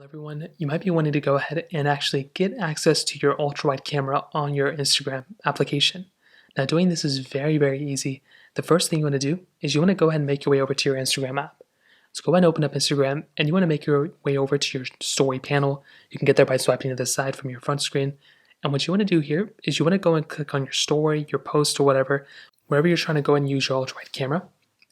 Everyone, you might be wanting to go ahead and actually get access to your ultrawide camera on your Instagram application. Now, doing this is very easy. The first thing you want to do is you want to go ahead and make your way over to your Instagram app. So go ahead and open up Instagram and you want to make your way over to your story panel. You can get there by swiping to the side from your front screen. And what you want to do here is you want to go and click on your story, your post, or whatever, wherever you're trying to go and use your ultrawide camera.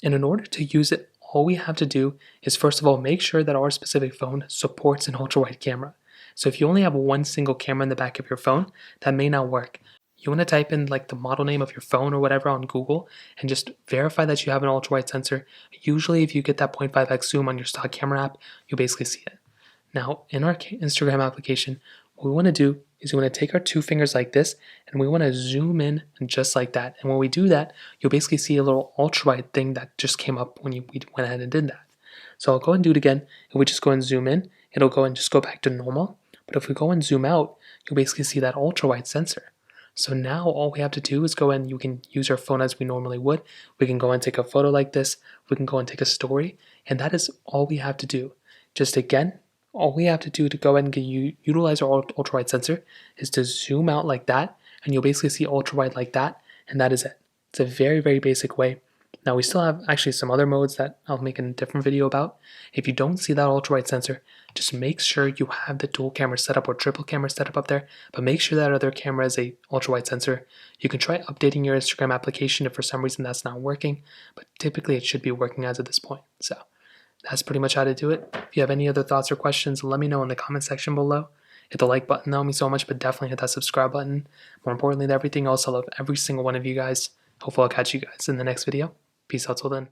And in order to use it, all we have to do is first of all make sure that our specific phone supports an ultrawide camera. So if you only have one single camera in the back of your phone, that may not work. You want to type in like the model name of your phone or whatever on Google and just verify that you have an ultrawide sensor. Usually if you get that 0.5x zoom on your stock camera app, you basically see it. Now in our Instagram application, what we want to do is we want to take our two fingers like this and we want to zoom in just like that. And when we do that, you'll basically see a little ultrawide thing that just came up when we went ahead and did that. So I'll go and do it again. If we just go and zoom in, it'll go and just go back to normal. But if we go and zoom out, you'll basically see that ultrawide sensor. So now all we have to do is go and you can use our phone as we normally would. We can go and take a photo like this. We can go and take a story. And that is all we have to do. Just again, all we have to do to go ahead and utilize our ultrawide sensor is to zoom out like that, and you'll basically see ultrawide like that, and that is it. It's a very basic way. Now we still have actually some other modes that I'll make in a different video about. If you don't see that ultrawide sensor, just make sure you have the dual camera setup or triple camera setup up there, but make sure that other camera is a ultrawide sensor. You can try updating your Instagram application if for some reason that's not working, but typically it should be working as of this point. So that's pretty much how to do it. If you have any other thoughts or questions, let me know in the comment section below. Hit the like button, that would mean so much, but definitely hit that subscribe button. More importantly than everything else, I love every single one of you guys. Hopefully I'll catch you guys in the next video. Peace out till then.